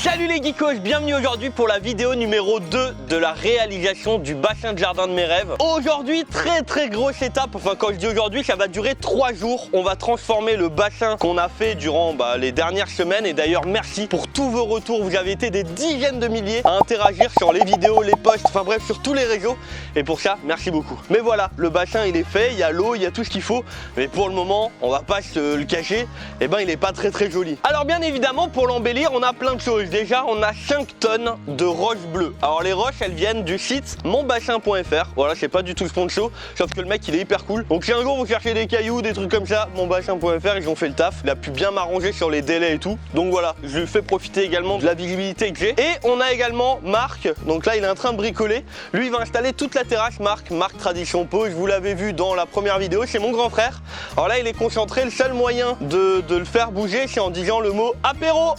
Salut les geekos, bienvenue aujourd'hui pour la vidéo numéro 2 de la réalisation du bassin de jardin de mes rêves. Aujourd'hui, très grosse étape, enfin quand je dis aujourd'hui, ça va durer 3 jours. On va transformer le bassin qu'on a fait durant les dernières semaines. Et d'ailleurs, merci pour tous vos retours. Vous avez été des dizaines de milliers à interagir sur les vidéos, les posts, enfin bref, sur tous les réseaux. Et pour ça, merci beaucoup. Mais voilà, le bassin il est fait, il y a l'eau, il y a tout ce qu'il faut. Mais pour le moment, on va pas se le cacher, et ben il est pas très joli. Alors bien évidemment, pour l'embellir, on a plein de choses. Déjà, on a 5 tonnes de roches bleues. Alors les roches, elles viennent du site monbassin.fr. Voilà, c'est pas du tout sponsor, sauf que le mec, il est hyper cool. Donc si un jour vous cherchez des cailloux, des trucs comme ça, monbassin.fr, ils ont fait le taf. Il a pu bien m'arranger sur les délais et tout. Donc voilà, je lui fais profiter également de la visibilité que j'ai. Et on a également Marc. Donc là, il est en train de bricoler. Lui, il va installer toute la terrasse. Marc Tradition Pause. Vous l'avez vu dans la première vidéo, c'est mon grand frère. Alors là, il est concentré. Le seul moyen de le faire bouger, c'est en disant le mot apéro.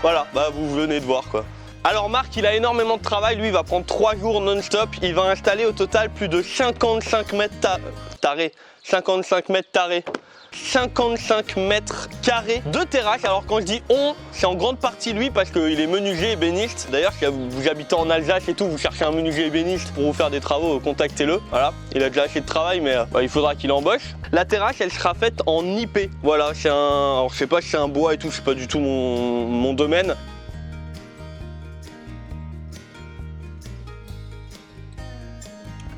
Voilà, vous venez de voir quoi. Alors Marc, il a énormément de travail, lui il va prendre 3 jours non-stop. Il va installer au total plus de 55 mètres tarés. 55 mètres carrés de terrasse. Alors quand je dis on, c'est en grande partie lui parce qu'il est menuisier et ébéniste. D'ailleurs, si vous habitez en Alsace et tout, vous cherchez un menuisier ébéniste pour vous faire des travaux, contactez-le. Voilà, il a déjà assez de travail, mais il faudra qu'il embauche. La terrasse, elle sera faite en IP. Voilà, c'est un... Alors je sais pas si c'est un bois et tout, c'est pas du tout mon domaine.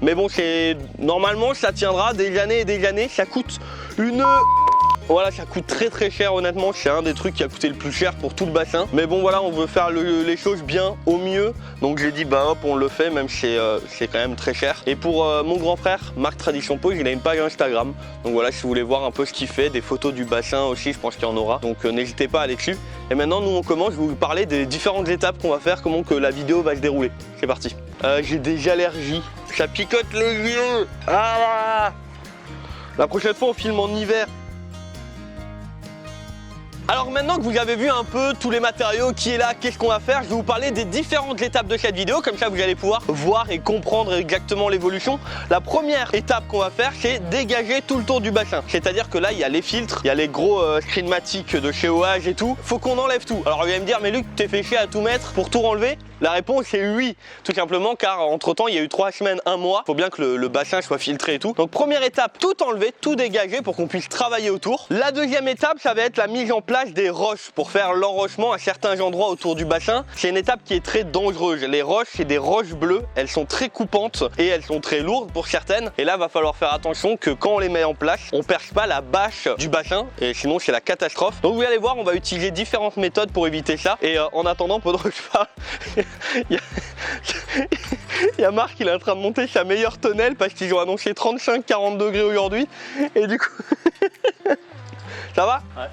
Mais bon, normalement ça tiendra des années et des années. Ça coûte voilà, ça coûte très cher honnêtement. C'est un des trucs qui a coûté le plus cher pour tout le bassin. Mais bon voilà, on veut faire les choses bien au mieux. Donc j'ai dit hop, on le fait, même si c'est quand même très cher. Et pour mon grand frère, Marc Tradition Pause, il a une page Instagram. Donc voilà, si vous voulez voir un peu ce qu'il fait, des photos du bassin aussi, je pense qu'il y en aura. Donc n'hésitez pas à aller dessus. Et maintenant nous on commence, je vais vous parler des différentes étapes qu'on va faire, comment que la vidéo va se dérouler. C'est parti. J'ai des allergies, ça picote les yeux. Ah, la prochaine fois on filme en hiver. Alors maintenant que vous avez vu un peu tous les matériaux, qui est là, qu'est-ce qu'on va faire, je vais vous parler des différentes étapes de cette vidéo, comme ça vous allez pouvoir voir et comprendre exactement l'évolution. La première étape qu'on va faire, c'est dégager tout le tour du bassin. C'est-à-dire que là, il y a les filtres, il y a les gros screenmatiques de chez OH et tout. Faut qu'on enlève tout. Alors vous allez me dire, mais Luc, t'es fait chier à tout mettre pour tout enlever? La réponse est oui, tout simplement car entre temps il y a eu 3 semaines, 1 mois, faut bien que le bassin soit filtré et tout. Donc première étape, tout enlever, tout dégager pour qu'on puisse travailler autour. La deuxième étape, ça va être la mise en place des roches pour faire l'enrochement à certains endroits autour du bassin. C'est une étape qui est très dangereuse. Les roches, c'est des roches bleues, elles sont très coupantes et elles sont très lourdes pour certaines. Et là, va falloir faire attention que quand on les met en place, on perce pas la bâche du bassin et sinon c'est la catastrophe. Donc vous allez voir, on va utiliser différentes méthodes pour éviter ça. Et en attendant, pendant que je parle, il y a Marc, il est en train de monter sa meilleure tonnelle parce qu'ils ont annoncé 35-40 degrés aujourd'hui. Et du coup, ça va? Ouais.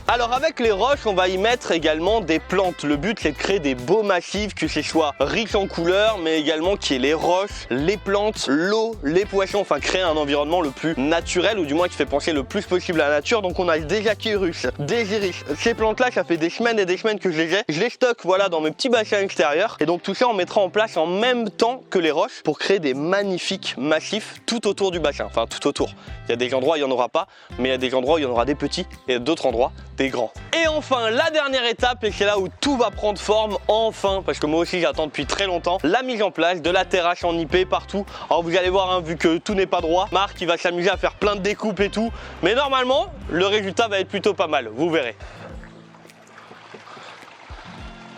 Alors avec les roches, on va y mettre également des plantes. Le but c'est de créer des beaux massifs, que ce soit riche en couleurs, mais également qu'il y ait les roches, les plantes, l'eau, les poissons, enfin créer un environnement le plus naturel, ou du moins qui fait penser le plus possible à la nature. Donc on a des Acheirus, des iris. Ces plantes-là, ça fait des semaines et des semaines que je les ai. Je les stocke voilà, dans mes petits bassins extérieurs. Et donc tout ça, on mettra en place en même temps que les roches pour créer des magnifiques massifs tout autour du bassin. Enfin tout autour. Il y a des endroits où il n'y en aura pas, mais il y a des endroits où il y en aura des petits et d'autres endroits des grands. Et enfin, la dernière étape, et c'est là où tout va prendre forme, enfin, parce que moi aussi j'attends depuis très longtemps, la mise en place de la terrasse en IP partout. Alors vous allez voir, hein, vu que tout n'est pas droit, Marc il va s'amuser à faire plein de découpes et tout, mais normalement, le résultat va être plutôt pas mal, vous verrez.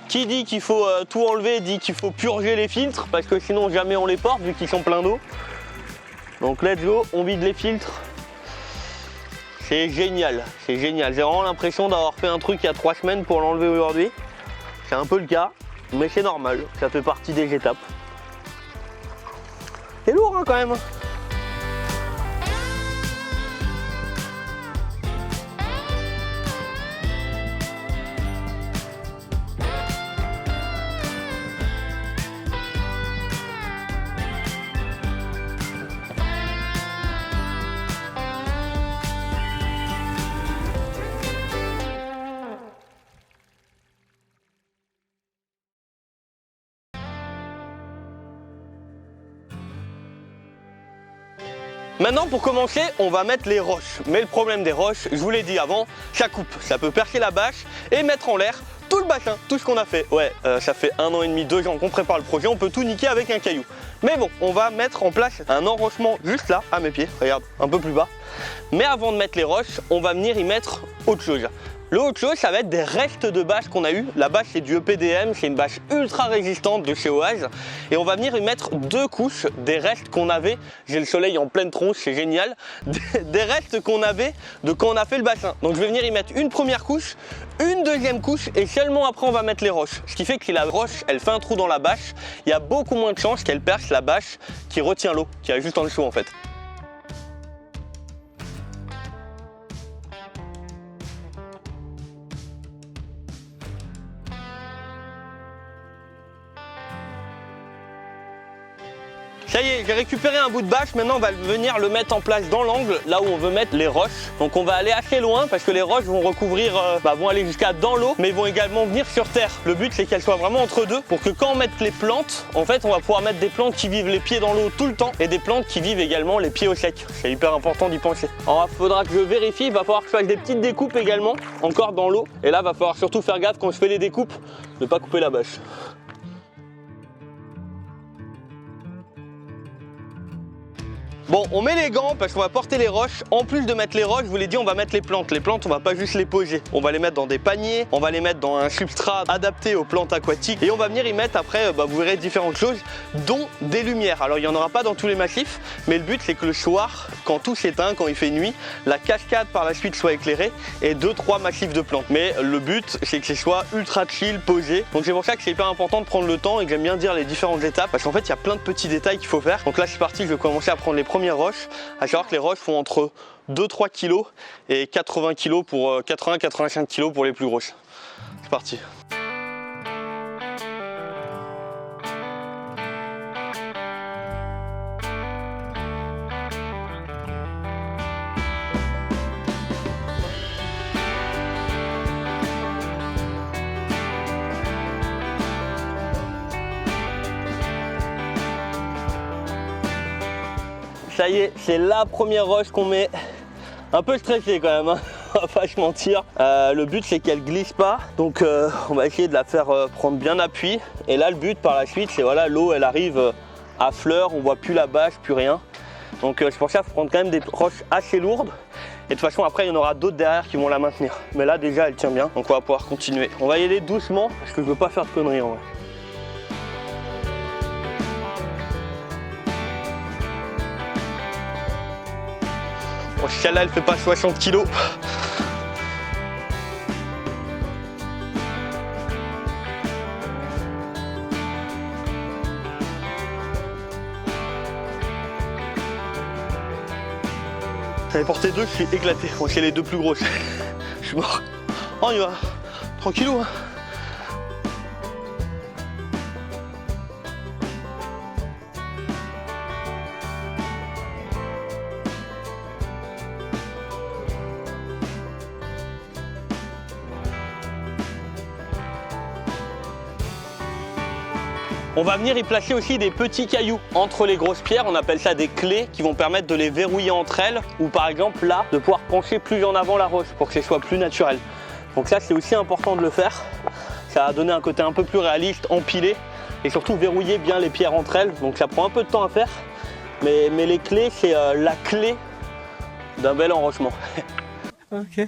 Qui dit qu'il faut tout enlever, dit qu'il faut purger les filtres, parce que sinon jamais on les porte, vu qu'ils sont pleins d'eau. Donc let's go, on vide les filtres. C'est génial, c'est génial. J'ai vraiment l'impression d'avoir fait un truc il y a 3 semaines pour l'enlever aujourd'hui. C'est un peu le cas, mais c'est normal, ça fait partie des étapes. C'est lourd hein, quand même. Maintenant pour commencer, on va mettre les roches. Mais le problème des roches, je vous l'ai dit avant, ça coupe. Ça peut percer la bâche et mettre en l'air tout le bassin, tout ce qu'on a fait. Ouais, ça fait 1 an et demi, 2 ans qu'on prépare le projet, on peut tout niquer avec un caillou. Mais bon, on va mettre en place un enrochement juste là, à mes pieds, regarde, un peu plus bas. Mais avant de mettre les roches, on va venir y mettre autre chose. Le autre chose, ça va être des restes de bâche qu'on a eu. La bâche, c'est du EPDM, c'est une bâche ultra résistante de chez Oase. Et on va venir y mettre 2 couches des restes qu'on avait. J'ai le soleil en pleine tronche, c'est génial. Des restes qu'on avait de quand on a fait le bassin. Donc je vais venir y mettre une première couche, une deuxième couche et seulement après on va mettre les roches. Ce qui fait que si la roche, elle fait un trou dans la bâche, il y a beaucoup moins de chances qu'elle perce la bâche qui retient l'eau, qui est juste en dessous en fait. Ça y est, j'ai récupéré un bout de bâche, maintenant on va venir le mettre en place dans l'angle, là où on veut mettre les roches. Donc on va aller assez loin parce que les roches vont recouvrir, vont aller jusqu'à dans l'eau, mais vont également venir sur terre. Le but c'est qu'elles soient vraiment entre deux pour que quand on mette les plantes, en fait on va pouvoir mettre des plantes qui vivent les pieds dans l'eau tout le temps et des plantes qui vivent également les pieds au sec. C'est hyper important d'y penser. Alors il faudra que je vérifie, il va falloir que je fasse des petites découpes également, encore dans l'eau. Et là il va falloir surtout faire gaffe quand je fais les découpes, de ne pas couper la bâche. Bon, on met les gants parce qu'on va porter les roches. En plus de mettre les roches, je vous l'ai dit, on va mettre les plantes. Les plantes, on va pas juste les poser. On va les mettre dans des paniers, on va les mettre dans un substrat adapté aux plantes aquatiques. Et on va venir y mettre après, vous verrez différentes choses, dont des lumières. Alors, il n'y en aura pas dans tous les massifs, mais le but, c'est que le soir, quand tout s'éteint, quand il fait nuit, la cascade par la suite soit éclairée et 2-3 massifs de plantes. Mais le but, c'est que ce soit ultra chill, posé. Donc, c'est pour ça que c'est hyper important de prendre le temps et que j'aime bien dire les différentes étapes parce qu'en fait, il y a plein de petits détails qu'il faut faire. Donc là, c'est parti, je vais commencer à prendre les premières roches, à savoir que les roches font entre 2-3 kg et 80 kg pour 80-85 kg pour les plus grosses. C'est parti. Ça y est, c'est la première roche qu'on met. Un peu stressé quand même, hein. On va pas se mentir. Le but c'est qu'elle glisse pas, donc on va essayer de la faire prendre bien appui. Et là le but par la suite c'est voilà, l'eau elle arrive à fleur, on voit plus la bâche, plus rien. Donc c'est pour ça qu'il faut prendre quand même des roches assez lourdes. Et de toute façon après il y en aura d'autres derrière qui vont la maintenir. Mais là déjà elle tient bien, donc on va pouvoir continuer. On va y aller doucement parce que je veux pas faire de conneries en vrai. Bon, celle-là, elle fait pas 60 kg. J'en ai porté 2, je suis éclaté. Bon, c'est les 2 plus grosses. Je suis mort. Oh, on y va. Tranquillou, hein. On va venir y placer aussi des petits cailloux entre les grosses pierres, on appelle ça des clés qui vont permettre de les verrouiller entre elles ou par exemple là de pouvoir pencher plus en avant la roche pour que ce soit plus naturel. Donc ça c'est aussi important de le faire, ça va donner un côté un peu plus réaliste, empilé et surtout verrouiller bien les pierres entre elles, donc ça prend un peu de temps à faire mais les clés c'est la clé d'un bel enrochement. Ok.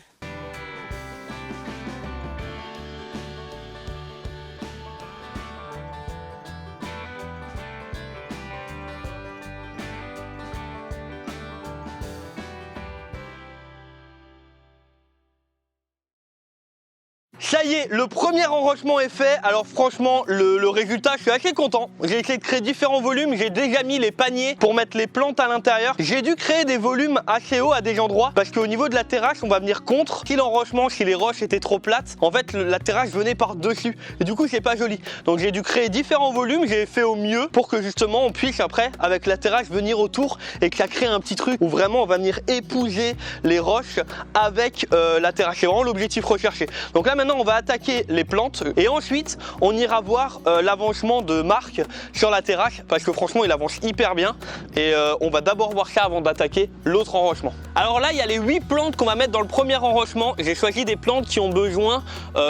Ça y est, le premier enrochement est fait. Alors franchement, le résultat, je suis assez content. J'ai essayé de créer différents volumes. J'ai déjà mis les paniers pour mettre les plantes à l'intérieur. J'ai dû créer des volumes assez hauts à des endroits parce qu'au niveau de la terrasse, on va venir contre. Si l'enrochement, si les roches étaient trop plates, en fait, la terrasse venait par-dessus. Et du coup, c'est pas joli. Donc j'ai dû créer différents volumes. J'ai fait au mieux pour que justement, on puisse après, avec la terrasse, venir autour et que ça crée un petit truc où vraiment, on va venir épouser les roches avec la terrasse. C'est vraiment l'objectif recherché. Donc là, maintenant, maintenant on va attaquer les plantes et ensuite on ira voir l'avancement de Marc sur la terrasse parce que franchement il avance hyper bien et on va d'abord voir ça avant d'attaquer l'autre enrochement. Alors là il y a les 8 plantes qu'on va mettre dans le premier enrochement. J'ai choisi des plantes qui ont besoin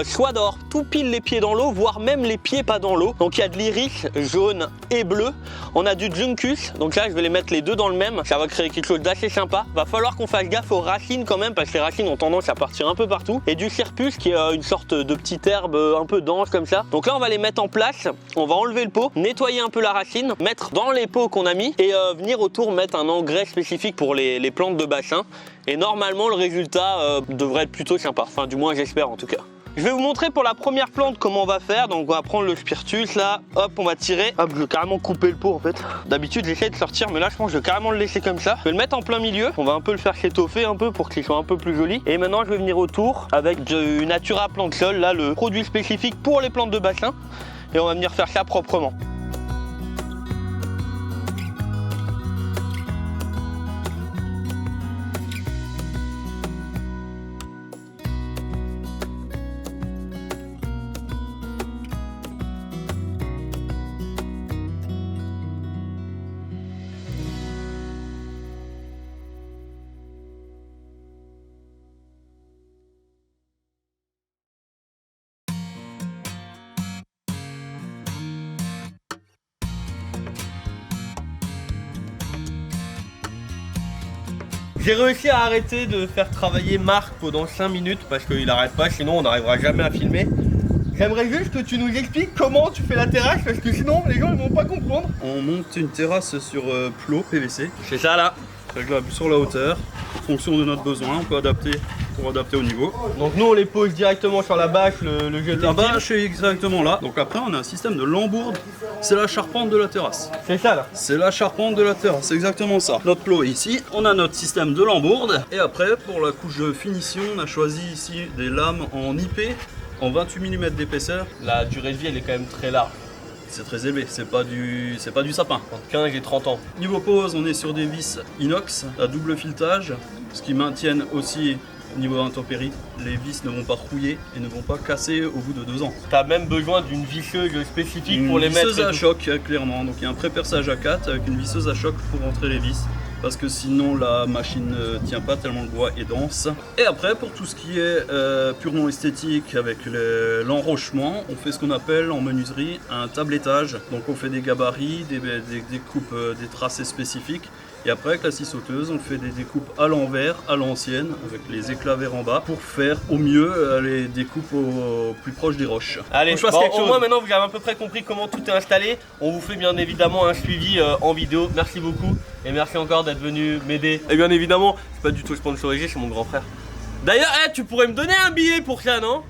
soit d'avoir tout pile les pieds dans l'eau, voire même les pieds pas dans l'eau. Donc il y a de l'iris jaune et bleu, on a du juncus, donc là je vais les mettre les deux dans le même, ça va créer quelque chose d'assez sympa. Va falloir qu'on fasse gaffe aux racines quand même parce que les racines ont tendance à partir un peu partout, et du cirpus qui est une sorte de petite herbe un peu dense comme ça. Donc là on va les mettre en place, on va enlever le pot, nettoyer un peu la racine, mettre dans les pots qu'on a mis et venir autour mettre un engrais spécifique pour les plantes de bassin, et normalement le résultat devrait être plutôt sympa, enfin du moins j'espère en tout cas. Je vais vous montrer pour la première plante comment on va faire. Donc on va prendre le spiritus là, hop on va tirer, hop je vais carrément couper le pot en fait. D'habitude j'essaie de sortir mais là je pense que je vais carrément le laisser comme ça. Je vais le mettre en plein milieu, on va un peu le faire s'étoffer un peu pour qu'il soit un peu plus joli. Et maintenant je vais venir autour avec du Natura Plante Sol, là le produit spécifique pour les plantes de bassin. Et on va venir faire ça proprement. J'ai réussi à arrêter de faire travailler Marc pendant 5 minutes parce qu'il n'arrête pas, sinon on n'arrivera jamais à filmer. J'aimerais juste que tu nous expliques comment tu fais la terrasse parce que sinon les gens ils vont pas comprendre. On monte une terrasse sur plot PVC. C'est ça là. Réglable sur la hauteur. En fonction de notre besoin, on peut adapter pour adapter au niveau. Donc nous on les pose directement sur la bâche, le jeu. La bâche est exactement là. Donc après on a un système de lambourde. C'est la charpente de la terrasse. C'est ça là. C'est la charpente de la terrasse, c'est exactement ça. Notre plot est ici. On a notre système de lambourde. Et après pour la couche de finition, on a choisi ici des lames en IP en 28 mm d'épaisseur. La durée de vie elle est quand même très large. C'est très élevé, c'est pas du sapin. Entre 15 et 30 ans. Niveau pose, on est sur des vis inox à double filetage, ce qui maintiennent aussi niveau intempérie. Les vis ne vont pas rouiller et ne vont pas casser au bout de 2 ans. Tu as même besoin d'une visseuse spécifique pour les mettre. Une visseuse à choc, clairement. Donc il y a un pré-perçage à 4 avec une visseuse à choc pour rentrer les vis. Parce que sinon la machine ne tient pas tellement le bois est dense. Et après pour tout ce qui est purement esthétique avec l'enrochement, on fait ce qu'on appelle en menuiserie un tablettage. Donc on fait des gabarits, des coupes, des tracés spécifiques. Et après avec la scie sauteuse, on fait des découpes à l'envers, à l'ancienne, avec les éclats vers en bas, pour faire au mieux les découpes au plus proche des roches. Allez, bon, au moins maintenant vous avez à peu près compris comment tout est installé. On vous fait bien évidemment un suivi en vidéo. Merci beaucoup et merci encore d'être venu m'aider. Et bien évidemment, c'est pas du tout sponsorisé, c'est mon grand frère. D'ailleurs, tu pourrais me donner un billet pour ça, non ?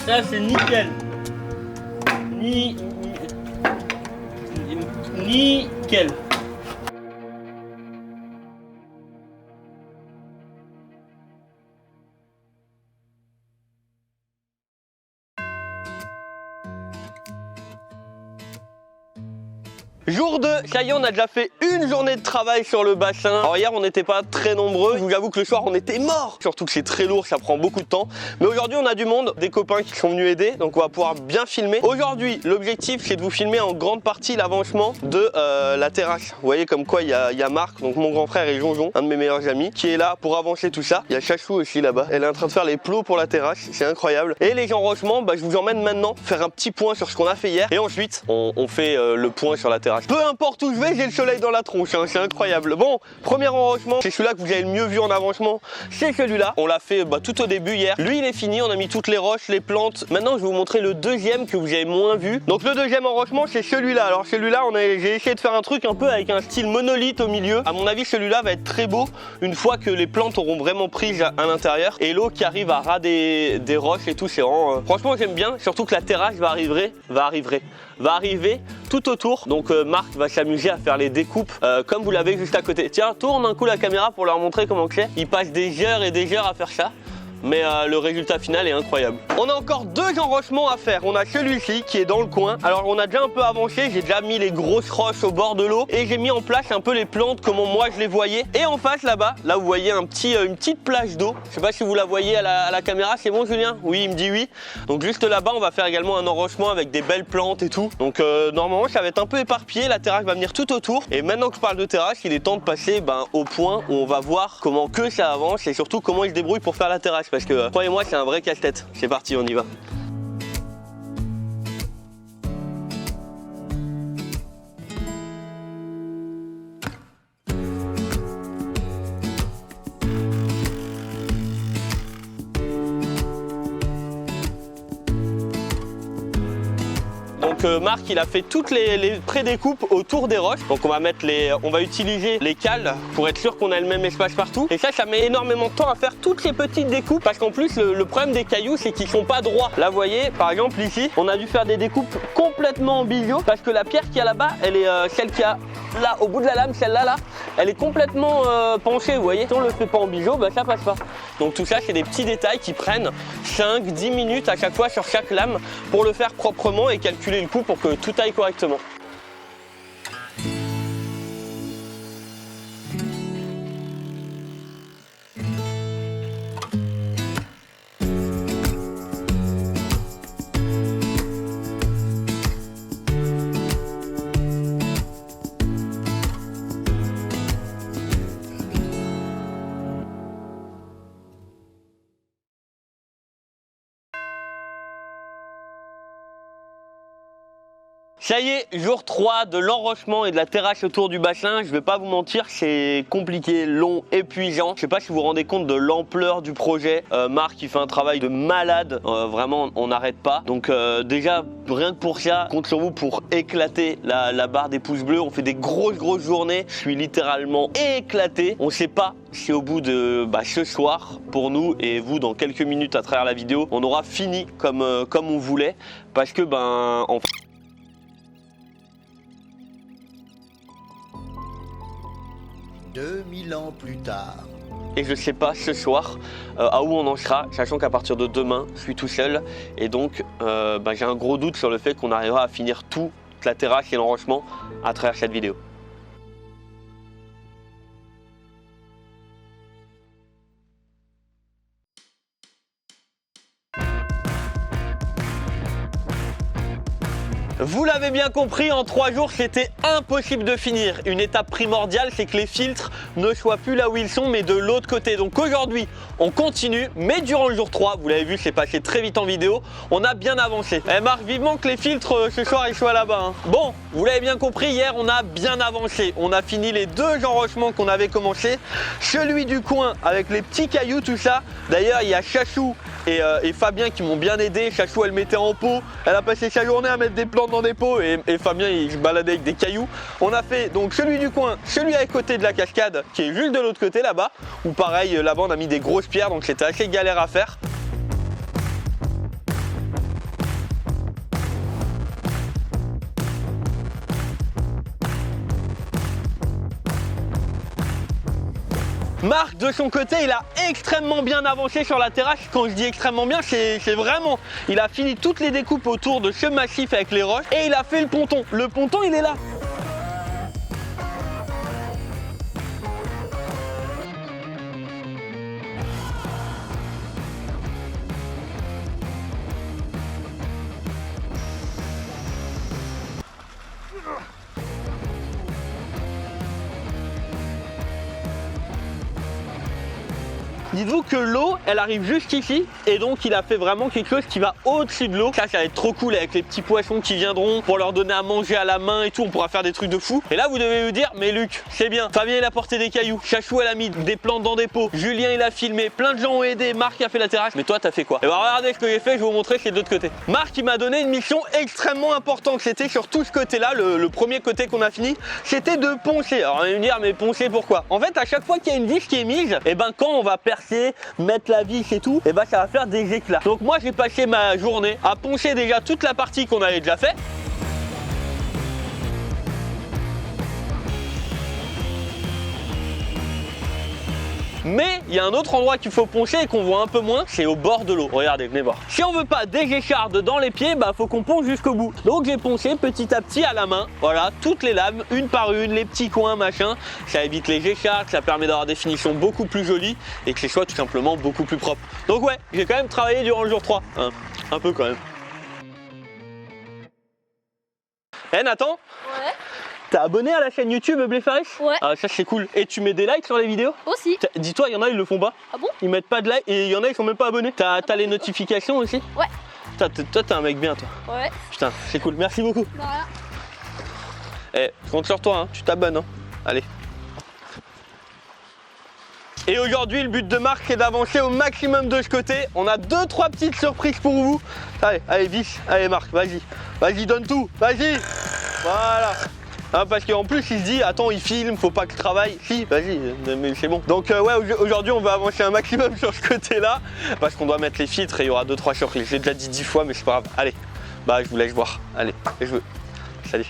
Ça c'est nickel. Nickel. Jour 2, ça y est, on a déjà fait une journée de travail sur le bassin. Alors hier on n'était pas très nombreux, je vous avoue que le soir on était morts. Surtout que c'est très lourd, ça prend beaucoup de temps. Mais aujourd'hui on a du monde, des copains qui sont venus aider, donc on va pouvoir bien filmer. Aujourd'hui l'objectif c'est de vous filmer en grande partie l'avancement de la terrasse. Vous voyez comme quoi il y a Marc, donc mon grand frère, et Jonjon, un de mes meilleurs amis, qui est là pour avancer tout ça. Il y a Chachou aussi là-bas, elle est en train de faire les plots pour la terrasse, c'est incroyable. Et les enrochements, je vous emmène maintenant faire un petit point sur ce qu'on a fait hier. Et ensuite on fait le point sur la terrasse terrasse. Peu importe où je vais, j'ai le soleil dans la tronche, hein, c'est incroyable. Bon, premier enrochement, c'est celui-là que vous avez le mieux vu en avancement, c'est celui-là. On l'a fait tout au début hier. Lui il est fini, on a mis toutes les roches, les plantes. Maintenant je vais vous montrer le deuxième que vous avez moins vu. Donc le deuxième enrochement c'est celui-là. Alors celui-là j'ai essayé de faire un truc un peu avec un style monolithe au milieu. À mon avis celui-là va être très beau une fois que les plantes auront vraiment prise à l'intérieur. Et l'eau qui arrive à ras des roches et tout, c'est vraiment... Franchement j'aime bien, surtout que la terrasse va arriver tout autour. Donc Marc va s'amuser à faire les découpes comme vous l'avez juste à côté. Tiens, tourne un coup la caméra pour leur montrer comment c'est. Il passe des heures et des heures à faire ça. Mais le résultat final est incroyable. On a encore deux enrochements à faire. On a celui-ci qui est dans le coin. Alors on a déjà un peu avancé, j'ai déjà mis les grosses roches au bord de l'eau et j'ai mis en place un peu les plantes comme moi je les voyais. Et en face là-bas, là vous voyez une petite plage d'eau. Je sais pas si vous la voyez à la caméra, c'est bon Julien? Oui, il me dit oui. Donc juste là-bas on va faire également un enrochement avec des belles plantes et tout. Donc normalement ça va être un peu éparpillé, la terrasse va venir tout autour. Et maintenant que je parle de terrasse, il est temps de passer au point où on va voir comment que ça avance et surtout comment il se débrouille pour faire la terrasse. Parce que croyez-moi c'est un vrai casse-tête. C'est parti, on y va. Donc Marc il a fait toutes les pré-découpes autour des roches. Donc on va utiliser les cales pour être sûr qu'on a le même espace partout. Et ça met énormément de temps à faire toutes ces petites découpes parce qu'en plus le problème des cailloux c'est qu'ils sont pas droits. Là vous voyez par exemple ici on a dû faire des découpes complètement en biseau parce que la pierre qu'il y a là-bas elle est celle qu'il y a là au bout de la lame, celle-là elle est complètement penchée, vous voyez. Si on le fait pas en biseau, ça passe pas. Donc tout ça c'est des petits détails qui prennent 5-10 minutes à chaque fois sur chaque lame pour le faire proprement et calculer le coup pour que tout aille correctement. Ça y est, jour 3 de l'enrochement et de la terrasse autour du bassin. Je vais pas vous mentir, c'est compliqué, long, épuisant. Je sais pas si vous vous rendez compte de l'ampleur du projet. Marc il fait un travail de malade, vraiment on n'arrête pas. Donc déjà rien que pour ça, compte sur vous pour éclater la barre des pouces bleus. On fait des grosses journées, je suis littéralement éclaté. On sait pas si au bout de ce soir, pour nous et vous dans quelques minutes à travers la vidéo, on aura fini comme on voulait. Parce que en fait, 2000 ans plus tard. Et je sais pas ce soir à où on en sera, sachant qu'à partir de demain, je suis tout seul. Et donc, j'ai un gros doute sur le fait qu'on arrivera à finir toute la terrasse et l'enrochement à travers cette vidéo. Vous l'avez bien compris, en 3 jours, c'était impossible de finir. Une étape primordiale, c'est que les filtres ne soient plus là où ils sont, mais de l'autre côté. Donc aujourd'hui, on continue, mais durant le jour 3, vous l'avez vu, c'est passé très vite en vidéo, on a bien avancé. Marc, vivement que les filtres ce soir, ils soient là-bas. Hein. Bon, vous l'avez bien compris, hier, on a bien avancé. On a fini les 2 enrochements qu'on avait commencé. Celui du coin, avec les petits cailloux, tout ça. D'ailleurs, il y a Chachou et Fabien qui m'ont bien aidé. Chachou, elle mettait en pot. Elle a passé sa journée à mettre des plantes dans des pots et Fabien, il se baladait avec des cailloux. On a fait donc celui du coin, celui à côté de la cascade qui est juste de l'autre côté là-bas. Où pareil, là-bas, on a mis des grosses pierres, donc c'était assez galère à faire. Marc de son côté il a extrêmement bien avancé sur la terrasse. Quand je dis extrêmement bien, c'est vraiment, il a fini toutes les découpes autour de ce massif avec les roches et il a fait le ponton. Le ponton il est là. Dites-vous que l'eau, elle arrive juste ici et donc il a fait vraiment quelque chose qui va au-dessus de l'eau. Ça va être trop cool avec les petits poissons qui viendront pour leur donner à manger à la main et tout. On pourra faire des trucs de fou. Et là, vous devez vous dire, mais Luc, c'est bien. Fabien, il a porté des cailloux. Chachou, elle a mis des plantes dans des pots. Julien, il a filmé. Plein de gens ont aidé. Marc a fait la terrasse. Mais toi, t'as fait quoi? Et bah, regardez ce que j'ai fait. Je vais vous montrer, c'est de l'autre côté. Marc, il m'a donné une mission extrêmement importante. C'était sur tout ce côté-là, le premier côté qu'on a fini. C'était de poncer. Alors, on va me dire, mais poncer pourquoi? En fait, à chaque fois qu'il y a une vis qui est mise, et ben quand on va percer, mettre la vis et tout, et ben ça va faire des éclats. Donc moi, j'ai passé ma journée à poncer déjà toute la partie qu'on avait déjà fait. Mais il y a un autre endroit qu'il faut poncer et qu'on voit un peu moins, c'est au bord de l'eau. Regardez, venez voir. Si on veut pas des échardes dans les pieds, bah faut qu'on ponce jusqu'au bout. Donc j'ai poncé petit à petit à la main, voilà, toutes les lames, une par une, les petits coins, machin. Ça évite les échardes, ça permet d'avoir des finitions beaucoup plus jolies et que les soit tout simplement beaucoup plus propres. Donc ouais, j'ai quand même travaillé durant le jour 3, hein, un peu quand même. Eh Nathan? Ouais. T'es abonné à la chaîne YouTube Bléfaris? Ouais. Ah, ça c'est cool. Et tu mets des likes sur les vidéos? Aussi. Dis-toi, il y en a, ils le font pas. Ah bon? Ils mettent pas de likes et il y en a, ils sont même pas abonnés. T'as les notifications aussi? Ouais. Toi, t'es un mec bien, toi. Ouais. Putain, c'est cool. Merci beaucoup. De rien. Eh, je compte sur toi, hein. Tu t'abonnes. Hein. Allez. Et aujourd'hui, le but de Marc, c'est d'avancer au maximum de ce côté. On a 2-3 petites surprises pour vous. Allez, allez, vis. Allez, Marc, vas-y. Vas-y, donne tout. Vas-y. Voilà. Hein, parce qu'en plus il se dit attends il filme, faut pas que je travaille. Si vas-y mais c'est bon. Donc ouais aujourd'hui on va avancer un maximum sur ce côté là parce qu'on doit mettre les filtres et il y aura 2-3 surprises. J'ai déjà dit 10 fois mais c'est pas grave. Allez, bah je vous laisse voir. Allez, je veux. Salut.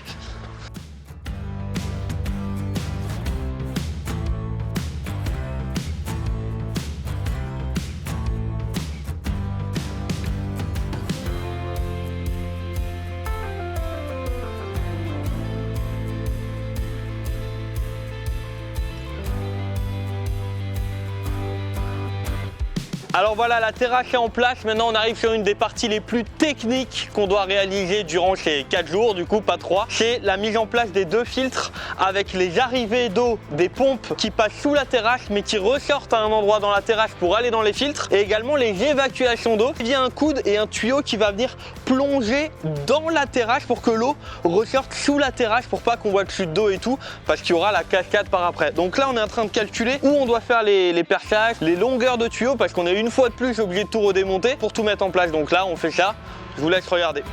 Alors voilà, la terrasse est en place. Maintenant, on arrive sur une des parties les plus techniques qu'on doit réaliser durant ces 4 jours, du coup pas 3. C'est la mise en place des 2 filtres avec les arrivées d'eau des pompes qui passent sous la terrasse mais qui ressortent à un endroit dans la terrasse pour aller dans les filtres. Et également les évacuations d'eau. Il y a un coude et un tuyau qui va venir plonger dans la terrasse pour que l'eau ressorte sous la terrasse pour pas qu'on voit de chute d'eau et tout parce qu'il y aura la cascade par après. Donc là, on est en train de calculer où on doit faire les perçages, les longueurs de tuyaux parce qu'on est une fois de plus obligé de tout redémonter pour tout mettre en place. Donc là on fait ça, je vous laisse regarder.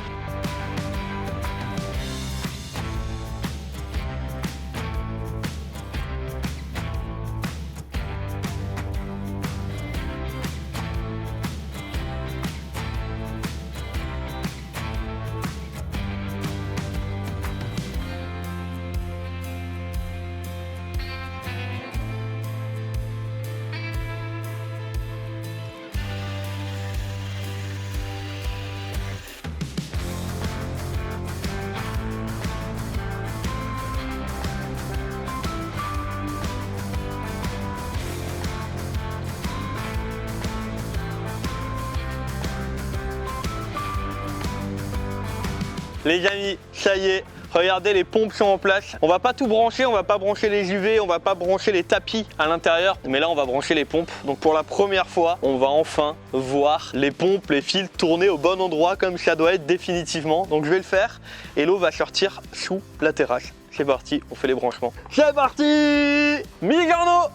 Les amis, ça y est, regardez, les pompes sont en place. On va pas tout brancher, on va pas brancher les UV, on va pas brancher les tapis à l'intérieur, mais là on va brancher les pompes. Donc pour la première fois, on va enfin voir les pompes, les fils tourner au bon endroit comme ça doit être définitivement. Donc je vais le faire et l'eau va sortir sous la terrasse. C'est parti, on fait les branchements. C'est parti, mise en eau.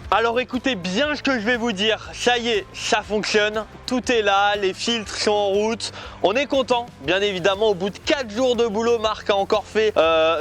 Alors écoutez bien ce que je vais vous dire, ça y est, ça fonctionne, tout est là, les filtres sont en route, on est content, bien évidemment. Au bout de 4 jours de boulot, Marc a encore fait,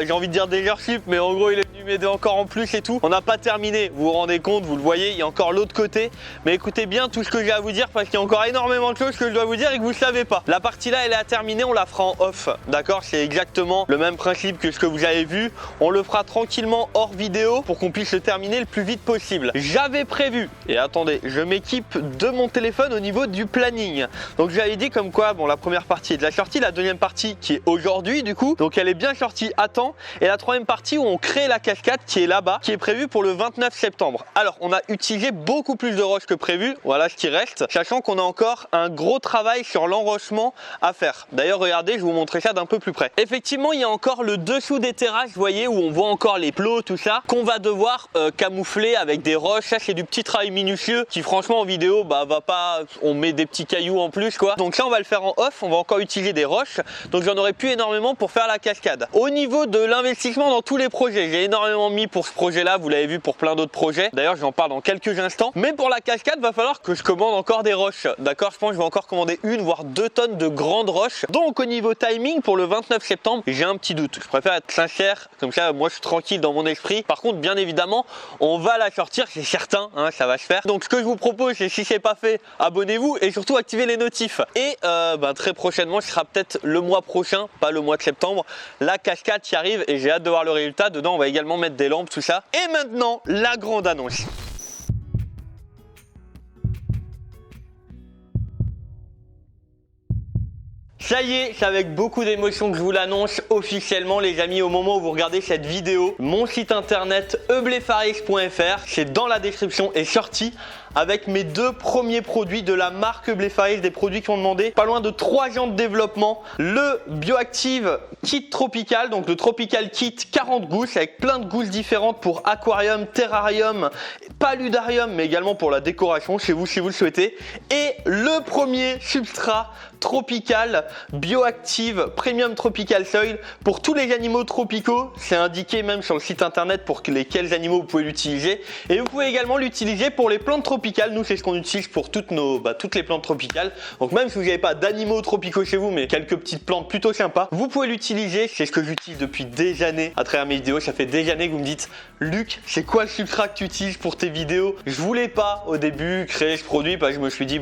j'ai envie de dire des heures sup, mais en gros il est venu m'aider encore en plus et tout. On n'a pas terminé, vous vous rendez compte, vous le voyez, il y a encore l'autre côté, mais écoutez bien tout ce que j'ai à vous dire parce qu'il y a encore énormément de choses que je dois vous dire et que vous ne savez pas. La partie là elle est à terminer, on la fera en off, d'accord? C'est exactement le même principe que ce que vous avez vu, on le fera tranquillement hors vidéo pour qu'on puisse le terminer le plus vite possible. J'avais prévu, et attendez, je m'équipe de mon téléphone au niveau du planning. Donc j'avais dit comme quoi, bon, la première partie est déjà sortie, la deuxième partie qui est aujourd'hui du coup, donc elle est bien sortie à temps, et la troisième partie où on crée la cascade cascade qui est là-bas, qui est prévue pour le 29 septembre. Alors, on a utilisé beaucoup plus de roches que prévu, voilà ce qui reste, sachant qu'on a encore un gros travail sur l'enrochement à faire. D'ailleurs, regardez, je vais vous montrer ça d'un peu plus près. Effectivement, il y a encore le dessous des terrasses, vous voyez, où on voit encore les plots, tout ça, qu'on va devoir camoufler avec des roches. Ça, c'est du petit travail minutieux qui, franchement, en vidéo, va pas, on met des petits cailloux en plus, quoi. Donc ça, on va le faire en off, on va encore utiliser des roches. Donc j'en aurais plus énormément pour faire la cascade. Au niveau de l'investissement dans tous les projets, j'ai énormément mis pour ce projet-là, vous l'avez vu pour plein d'autres projets. D'ailleurs, j'en parle dans quelques instants. Mais pour la cascade, va falloir que je commande encore des roches. D'accord, je pense que je vais encore commander 1 voire 2 tonnes de grandes roches. Donc au niveau timing, pour le 29 septembre, j'ai un petit doute. Je préfère être sincère, comme ça, moi je suis tranquille dans mon esprit. Par contre, bien évidemment, on va la sortir, c'est certain, hein, ça va se faire. Donc ce que je vous propose, c'est si c'est pas fait, abonnez-vous et surtout activez les notifs. Et très prochainement, ce sera peut-être le mois prochain, pas le mois de septembre, la cascade qui arrive et j'ai hâte de voir le résultat. Dedans, on va également mettre des lampes, tout ça. Et maintenant, la grande annonce. Ça y est, c'est avec beaucoup d'émotion que je vous l'annonce officiellement les amis. Au moment où vous regardez cette vidéo, mon site internet eublefaris.fr, c'est dans la description, est sorti avec mes 2 premiers produits de la marque Eublefaris, des produits qui ont demandé pas loin de 3 ans de développement. Le Bioactive Kit Tropical, donc le Tropical Kit 40 gousses avec plein de gousses différentes pour aquarium, terrarium, paludarium, mais également pour la décoration chez vous si vous le souhaitez. Et le premier substrat tropical Bioactive Premium Tropical Soil pour tous les animaux tropicaux. C'est indiqué même sur le site internet pour lesquels animaux vous pouvez l'utiliser. Et vous pouvez également l'utiliser pour les plantes tropicales. Nous, c'est ce qu'on utilise pour toutes les plantes tropicales. Donc même si vous n'avez pas d'animaux tropicaux chez vous, mais quelques petites plantes plutôt sympas, vous pouvez l'utiliser. C'est ce que j'utilise depuis des années à travers mes vidéos. Ça fait des années que vous me dites, Luc, c'est quoi le substrat que tu utilises pour tes vidéos? Je voulais pas au début créer ce produit parce que je me suis dit,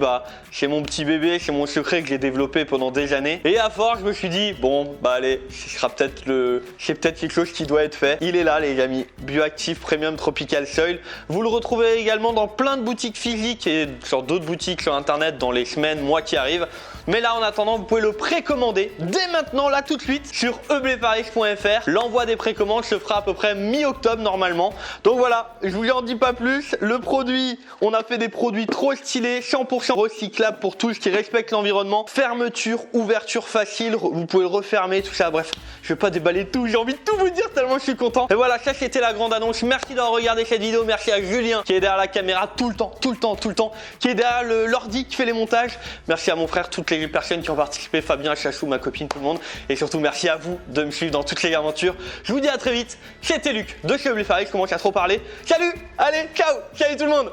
c'est mon petit bébé, c'est mon secret que j'ai développé pendant des années. Et à force, je me suis dit, allez, c'est peut-être quelque chose qui doit être fait. Il est là, les amis. Bioactive Premium Tropical Soil. Vous le retrouvez également dans plein de boutiques physiques et sur d'autres boutiques sur internet dans les semaines, mois qui arrivent. Mais là, en attendant, vous pouvez le précommander dès maintenant, là tout de suite, sur eublefaris.fr. L'envoi des précommandes se fera à peu près mi-octobre normalement. Donc voilà, je vous en dis pas plus. Le produit, on a fait des produits trop stylés, 100% recyclables pour tous qui respectent l'environnement. Fermeture, ouverture facile, vous pouvez le refermer, tout ça. Bref, je vais pas déballer tout, j'ai envie de tout vous dire tellement je suis content. Et voilà, ça c'était la grande annonce. Merci d'avoir regardé cette vidéo. Merci à Julien qui est derrière la caméra tout le temps, qui est derrière l'ordi, qui fait les montages. Merci à mon frère, toutes les personnes qui ont participé, Fabien, Chachou, ma copine, tout le monde. Et surtout, merci à vous de me suivre dans toutes les aventures. Je vous dis à très vite. C'était Luc de chez Eublefaris, je commence à trop parler. Salut, allez, ciao, salut tout le monde.